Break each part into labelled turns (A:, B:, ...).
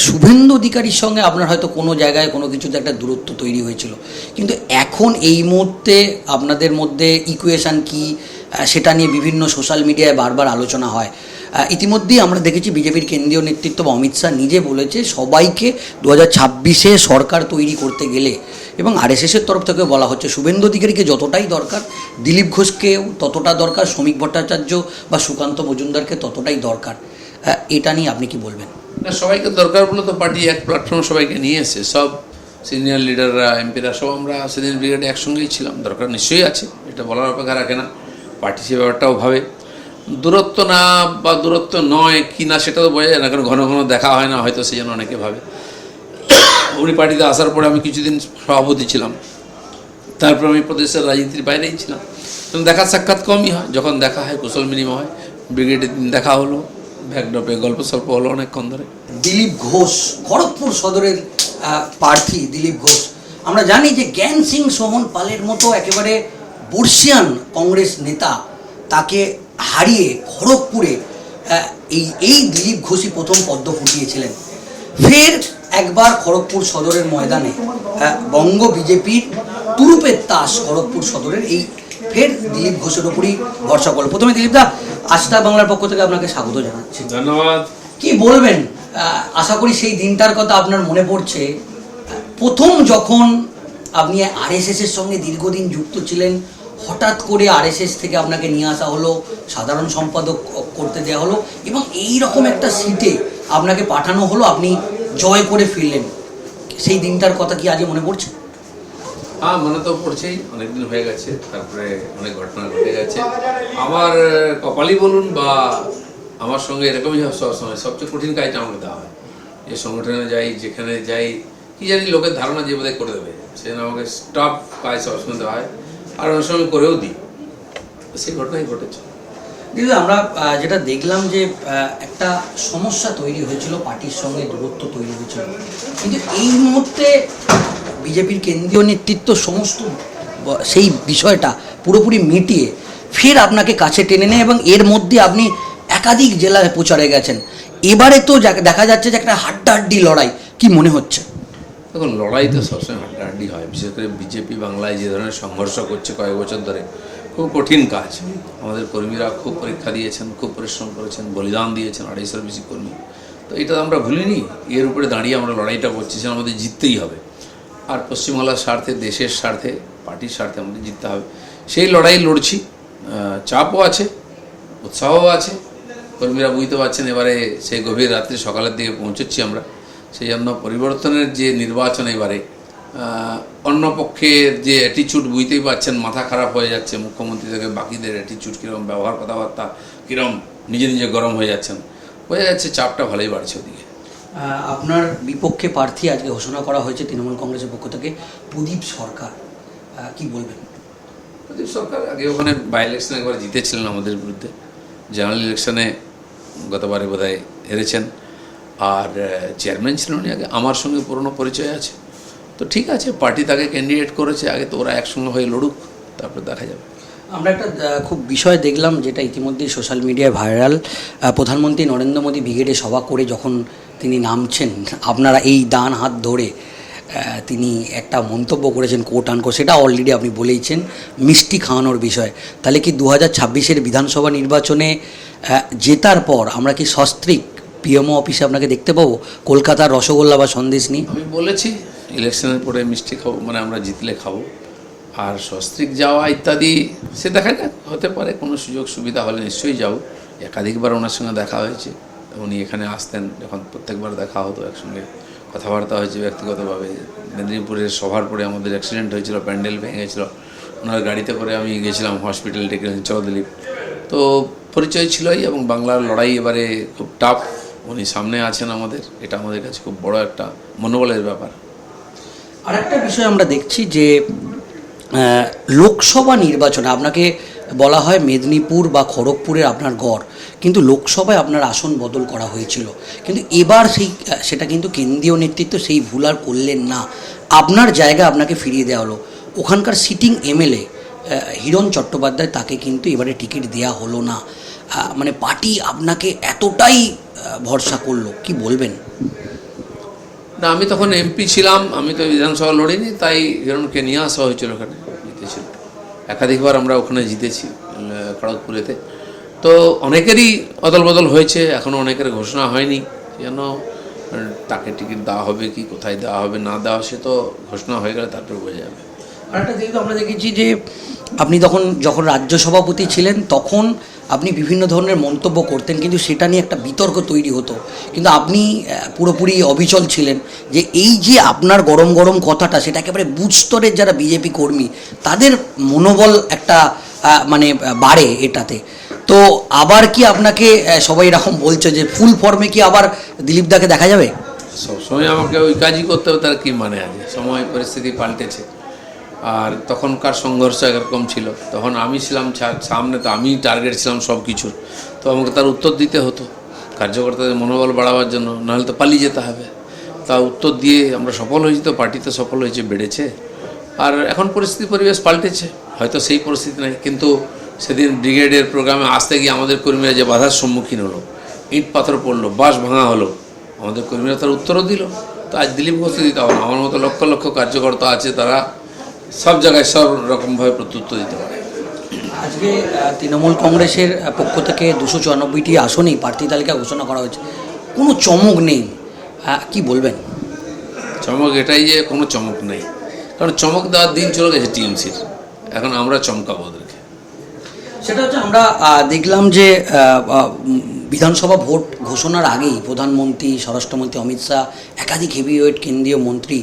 A: শুভেন্দু অধিকারীর সঙ্গে আপনার হয়তো কোনো জায়গায় কোনো কিছুতে একটা দূরত্ব তৈরি হয়েছিল, কিন্তু এখন এই মুহূর্তে আপনাদের মধ্যে ইকুয়েশান কি সেটা নিয়ে বিভিন্ন সোশ্যাল মিডিয়ায় বারবার আলোচনা হয়। ইতিমধ্যেই আমরা দেখেছি বিজেপির কেন্দ্রীয় নেতৃত্ব বা অমিত শাহ নিজে বলেছে সবাইকে 2026-এ সরকার তৈরি করতে গেলে, এবং আরএসএসের তরফ থেকে বলা হচ্ছে শুভেন্দু অধিকারীকে যতটাই দরকার দিলীপ ঘোষকেও ততটা দরকার, শ্রমিক ভট্টাচার্য বা সুকান্ত মজুমদারকে ততটাই দরকার। এটা নিয়ে আপনি কি বলবেন?
B: না, সবাইকে দরকার বলে তো পার্টি এক প্ল্যাটফর্ম সবাইকে নিয়ে এসে, সব সিনিয়র লিডাররা, এমপিরা সব আমরা সেদিন ব্রিগেডে একসঙ্গেই ছিলাম। দরকার নিশ্চয়ই আছে, এটা বলার অপেক্ষা রাখে না। পার্টি সে ব্যাপারটাও ভাবে। দূরত্ব না বা দূরত্ব নয় কি না সেটা তো বোঝা যায় না, কারণ ঘন ঘন দেখা হয় না, হয়তো সেই জন্য অনেকে ভাবে। উনি পার্টিতে আসার পরে আমি কিছুদিন সভাপতি ছিলাম, তারপর আমি প্রদেশের রাজনীতির বাইরেই ছিলাম। দেখা সাক্ষাৎ কমই হয়, যখন দেখা হয় কুশল বিনিময় হয়। ব্রিগেডের দিন দেখা হলো, ব্যাকড্রপে গল্প সল্প হলো অনেকক্ষণ ধরে।
A: দিলীপ ঘোষ, খড়গপুর সদরের প্রার্থী দিলীপ ঘোষ, আমরা জানি যে জ্ঞান সিং সোহন পালের মতো একেবারে বর্ষিয়ান কংগ্রেস নেতা, তাকে হারিয়ে খড়গপুরে এই দিলীপ ঘোষই প্রথম পদ্ম ফুটিয়েছিলেন। ফের একবার খড়গপুর সদরের ময়দানে বঙ্গ বিজেপির তুরুপের তাস খড়গপুর সদরের এই ফের দিলীপ ঘোষের ওপরই ভরসা করল। প্রথমে দিলীপ দা, আস্থা বাংলার পক্ষ থেকে আপনাকে স্বাগত জানাচ্ছি।
B: ধন্যবাদ।
A: কি বলবেন? আশা করি সেই দিনটার কথা আপনার মনে পড়ছে, প্রথম যখন আপনি আরএসএসের সঙ্গে দীর্ঘদিন যুক্ত ছিলেন, হঠাৎ করে আরএসএস থেকে আপনাকে নিয়ে আসা হলো, সাধারণ সম্পাদক করতে দেওয়া হলো, এবং এই রকম একটা সিটে আপনাকে পাঠানো হলো, আপনি জয় করে ফিরলেন। সেই দিনটার কথা কি আজও মনে পড়ছে?
B: হ্যাঁ, মনে তো পড়ছেই, অনেকদিন হয়ে গেছে, তারপরে অনেক ঘটনা ঘটে গেছে। আমার কপালই বলুন বা আমার সঙ্গে এরকমই সবসময় সবচেয়ে কঠিন কাজটা আমাকে দেওয়া হয়। যে সংগঠনে যাই, যেখানে যাই, কি জানি লোকের ধারণা যে বোধহয় করে দেবে, সেজন্য আমাকে স্টাফ কাজ সবসময় দেওয়া হয়, আর অনেক সময় করেও দিই। সেই ঘটনাই ঘটেছে।
A: দিদি, আমরা যেটা দেখলাম যে একটা সমস্যা তৈরি হয়েছিল, পার্টির সঙ্গে দূরত্ব তৈরি হয়েছিল, কিন্তু এই মুহূর্তে বিজেপির কেন্দ্রীয় নেতৃত্ব সমস্ত সেই বিষয়টা পুরোপুরি মিটিয়ে ফের আপনাকে কাছে টেনে নেয়, এবং এর মধ্যে আপনি একাধিক জেলায় প্রচারে গেছেন। এবারে তো দেখা যাচ্ছে যে একটা হাড্ডাহাড্ডি লড়াই, কি মনে হচ্ছে?
B: দেখুন, লড়াই তো সবসময় হাড্ডাহাড্ডি হয়, বিশেষ করে বিজেপি বাংলায় যে ধরনের সংঘর্ষ করছে কয়েক বছর ধরে, খুব কঠিন কাজ। আমাদের কর্মীরা খুব পরীক্ষা দিয়েছেন, খুব পরিশ্রম করেছেন, বলিদান দিয়েছেন, 250-এর বেশি কর্মী। তো এটা আমরা ভুলিনি, এর উপরে দাঁড়িয়ে আমরা লড়াইটা করছি, সে আমাদের জিততেই হবে। আর পশ্চিমবাংলার স্বার্থে, দেশের স্বার্থে, পার্টির স্বার্থে আমাদের জিততে হবে। সেই লড়াই লড়ছি। চাপও আছে, উৎসাহও আছে। কর্মীরা বুঝতে পারছেন এবারে সেই গভীর রাত্রি সকালের দিকে পৌঁছচ্ছি আমরা। সেই জন্য পরিবর্তনের যে নির্বাচন, এবারে অন্য পক্ষের যে অ্যাটিচিউড বুঝতেই পারছেন, মাথা খারাপ হয়ে যাচ্ছে। মুখ্যমন্ত্রী থেকে বাকিদের অ্যাটিচিউড কীরকম, ব্যবহার, কথাবার্তা কীরকম, নিজে নিজে গরম হয়ে যাচ্ছেন, বোঝা যাচ্ছে চাপটা ভালোই বাড়ছে ওদিকে।
A: আপনার বিপক্ষে প্রার্থী আজকে ঘোষণা করা হয়েছে তৃণমূল কংগ্রেসের পক্ষ থেকে, প্রদীপ সরকার, কি বলবেন?
B: প্রদীপ সরকার আগে ওখানে বাই ইলেকশনে একবার জিতেছিলেন আমাদের বিরুদ্ধে, জেনারেল ইলেকশনে গতবারে বোধহয় হেরেছেন, আর চেয়ারম্যান ছিলেন উনি আগে। আমার সঙ্গে পুরনো পরিচয় আছে, তো ঠিক আছে, পার্টি তাকে ক্যান্ডিডেট করেছে, আগে তো ওরা একসঙ্গে হয়ে লড়ুক, তারপরে দেখা যাবে।
A: আমরা একটা খুব বিষয় দেখলাম যেটা ইতিমধ্যেই সোশ্যাল মিডিয়ায় ভাইরাল। প্রধানমন্ত্রী নরেন্দ্র মোদী ব্রিগেডে সভা করে যখন তিনি নামছেন, আপনারা এই ডান হাত ধরে তিনি একটা মন্তব্য করেছেন, কোট আনকোট, সেটা অলরেডি আপনি বলেইছেন, মিষ্টি খাওয়ানোর বিষয়। তাহলে কি 2026-এর বিধানসভা নির্বাচনে জেতার পর আমরা কি সস্ত্রীক পিএমও অফিসে আপনাকে দেখতে পাবো কলকাতার রসগোল্লা বা সন্দেশ নিয়ে?
B: আমি বলেছি ইলেকশনের পরে মিষ্টি খাবো, মানে আমরা জিতলে খাবো। আর সস্ত্রীক যাওয়া ইত্যাদি সে দেখা যাক, হতে পারে কোনো সুযোগ সুবিধা হলে নিশ্চয়ই যাবো। একাধিকবার ওনার সঙ্গে দেখা হয়েছে, উনি এখানে আসতেন যখন, প্রত্যেকবার দেখা হতো, একসঙ্গে কথাবার্তা হয়েছে ব্যক্তিগতভাবে। মেদিনীপুরের সভার পরে আমাদের অ্যাক্সিডেন্ট হয়েছিল, প্যান্ডেল ভেঙে গেছিলো, ওনার গাড়িতে করে আমি গেছিলাম হসপিটাল, ডেকে চৌধুরী। তো পরিচয় ছিলই, এবং বাংলার লড়াই এবারে খুব টাফ, উনি সামনে আছেন আমাদের, এটা আমাদের কাছে খুব বড় একটা মনোবলের ব্যাপার।
A: আর একটা বিষয় আমরা দেখছি যে লোকসভা নির্বাচনে আপনাকে বলা হয় মেদিনীপুর বা খড়গপুরের আপনার গড়, কিন্তু লোকসভায় আপনার আসন বদল করা হয়েছিল, কিন্তু এবার সেটা কিন্তু কেন্দ্রীয় নেতৃত্ব সেই ভুল আর করলেন না, আপনার জায়গা আপনাকে ফিরিয়ে দেওয়া হলো। ওখানকার সিটিং এমএলএ হিরণ চট্টোপাধ্যায়, তাকে কিন্তু এবারে টিকিট দেওয়া হলো না। মানে পার্টি আপনাকে এতটাই ভরসা করলো, কি বলবেন?
B: না, আমি তখন এমপি ছিলাম, আমি তো বিধানসভা লড়িনি, তাই হিরণকে নিয়ে আসা হয়েছিল, ওখানে জিতেছিল। একাধিকবার আমরা ওখানে জিতেছি খড়গপুরেতে। তো অনেকেরই অদল বদল হয়েছে, এখনও অনেকের ঘোষণা হয়নি যেন তাকে টিকিট দেওয়া হবে কি কোথায় দেওয়া হবে না দেওয়া, সে তো ঘোষণা হয়ে গেলে তারপরে বোঝা যাবে।
A: আর একটা যেহেতু আমরা দেখেছি যে আপনি যখন রাজ্য সভাপতি ছিলেন তখন আপনি বিভিন্ন ধরনের মন্তব্য করতেন, কিন্তু সেটা নিয়ে একটা বিতর্ক তৈরি হতো, কিন্তু আপনি পুরোপুরি অবিচল ছিলেন যে এই যে আপনার গরম গরম কথাটা, সেটা একেবারে বুথ স্তরের যারা বিজেপি কর্মী তাদের মনোবল একটা মানে বাড়ে এটাতে। তো আবার কি আপনাকে সবাই এরকম বলছে যে ফুল ফর্মে কি আবার দিলীপ দাকে দেখা যাবে?
B: সবসময় আমাকে ওই কাজই করতে হবে, তার কী মানে আছে? সময় পরিস্থিতি পাল্টেছে, আর তখনকার সংঘর্ষ একরকম ছিল, তখন আমি ছিলাম সামনে, তো আমি টার্গেট ছিলাম সব কিছুর, তো আমাকে তার উত্তর দিতে হতো কার্যকর্তাদের মনোবল বাড়াবার জন্য, নাহলে তো পালিয়ে যেতে হবে। তা উত্তর দিয়ে আমরা সফল হয়েছি, তো পার্টিতে সফল হয়েছে, বেড়েছে। আর এখন পরিস্থিতি পরিবেশ পাল্টেছে, হয়তো সেই পরিস্থিতি নেই, কিন্তু সেদিন ব্রিগেডের প্রোগ্রামে আসতে গিয়ে আমাদের কর্মীরা যে বাধার সম্মুখীন হলো, ইট পাথর পড়লো, বাঁশ ভাঙা হলো, আমাদের কর্মীরা তার উত্তরও দিল। তো আজ দিলীপ ঘোষকে দিতে হবে না, আমার মতো লক্ষ লক্ষ কার্যকর্তা আছে, তারা সব জায়গায় সব রকমভাবে প্রত্যুত্তর দিতে পারে।
A: আজকে তৃণমূল কংগ্রেসের পক্ষ থেকে 294টি আসনেই প্রার্থী তালিকা ঘোষণা করা হয়েছে, কোনো চমক নেই, কি বলবেন?
B: চমক এটাই যে কোনো চমক নেই, কারণ চমক দেওয়ার দিন চলে গেছে টিএমসির, এখন আমরা চমকাবো ওদেরকে।
A: সেটা হচ্ছে আমরা দেখলাম যে বিধানসভা ভোট ঘোষণার আগেই প্রধানমন্ত্রী, স্বরাষ্ট্রমন্ত্রী অমিত শাহ, একাধিক হেভিওয়েট কেন্দ্রীয় মন্ত্রী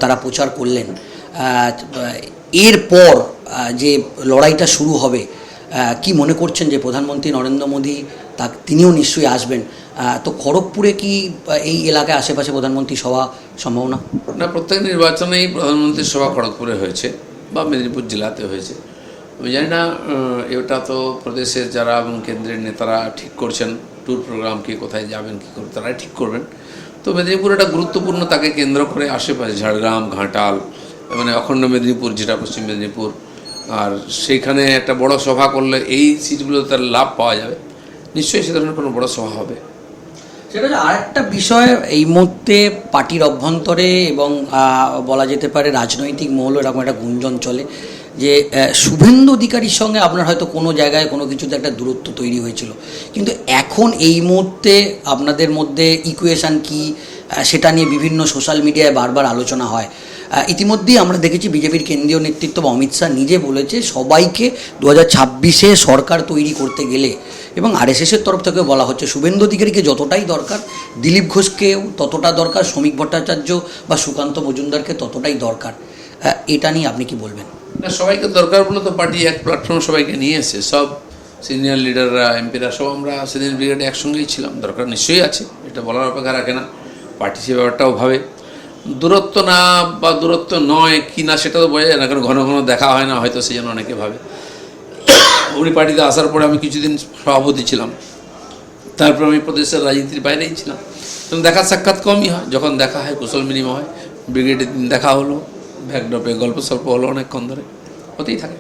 A: তারা প্রচার করলেন। এরপর যে লড়াইটা শুরু হবে, কি মনে করছেন যে প্রধানমন্ত্রী নরেন্দ্র মোদী তিনিও নিশ্চয়ই আসবেন, তো খড়গপুরে কি এই এলাকায় আশেপাশে প্রধানমন্ত্রী সভা সম্ভাবনা?
B: না, প্রত্যেক নির্বাচনেই প্রধানমন্ত্রীর সভা খড়গপুরে হয়েছে বা মেদিনীপুর জেলাতে হয়েছে। আমি জানি না, এটা তো প্রদেশের যারা এবং কেন্দ্রের নেতারা ঠিক করছেন ট্যুর প্রোগ্রাম, কে কোথায় যাবেন কী করবেন তারাই ঠিক করবেন। তো মেদিনীপুর এটা গুরুত্বপূর্ণ, তাকে কেন্দ্র করে আশেপাশে ঝাড়গ্রাম, ঘাটাল, মানে অখণ্ড মেদিনীপুর যেটা পশ্চিম মেদিনীপুর, আর সেইখানে একটা বড় সভা করলে এই সিটগুলোতে তার লাভ পাওয়া যাবে, নিশ্চয়ই সে ধরনের কোনো বড় সভা হবে।
A: সেটা হচ্ছে আরেকটা বিষয়, এই মুহূর্তে পার্টির অভ্যন্তরে এবং বলা যেতে পারে রাজনৈতিক মহল এরকম একটা গুঞ্জন চলে যে শুভেন্দু অধিকারীর সঙ্গে আপনার হয়তো কোনো জায়গায় কোনো কিছুতে একটা দূরত্ব তৈরি হয়েছিল, কিন্তু এখন এই মুহূর্তে আপনাদের মধ্যে ইকুয়েশান কি, সেটা নিয়ে বিভিন্ন সোশ্যাল মিডিয়ায় বারবার আলোচনা হয়। ইতিমধ্যেই আমরা দেখেছি বিজেপির কেন্দ্রীয় নেতৃত্ব বা অমিত শাহ নিজে বলেছে সবাইকে 2026-এ সরকার তৈরি করতে গেলে, এবং আরএসএসের তরফ থেকে বলা হচ্ছে শুভেন্দু অধিকারীকে যতটাই দরকার, দিলীপ ঘোষকেও ততটা দরকার, শ্রমিক ভট্টাচার্য বা সুকান্ত মজুমদারকে ততটাই দরকার। এটা নিয়ে আপনি কি বলবেন?
B: না, সবাইকে দরকার বলে তো পার্টি এক প্ল্যাটফর্ম সবাইকে নিয়ে এসে, সব সিনিয়র লিডাররা, এমপিরা সব আমরা সেদিন ব্রিগেডে একসঙ্গেই ছিলাম, দরকার নিশ্চয়ই আছে, এটা বলার অপেক্ষা রাখে না। পার্টি সে ব্যাপারটাও ভাবে, দূরত্ব না বা দূরত্ব নয় কি না সেটা তো বোঝা যায় না, কারণ ঘন ঘন দেখা হয় না, হয়তো সেই জন্য অনেকে ভাবে। উনি পার্টিতে আসার পরে আমি কিছুদিন সভাপতি ছিলাম, তারপর আমি প্রদেশের রাজনীতির বাইরেই ছিলাম, তখন দেখা সাক্ষাৎ কমই হয়, যখন দেখা হয় কুশল বিনিময় হয়। ব্রিগেডের দিন দেখা হলো, ব্যাকড্রপে গল্প সল্প হলো অনেকক্ষণ ধরে, হতেই থাকে।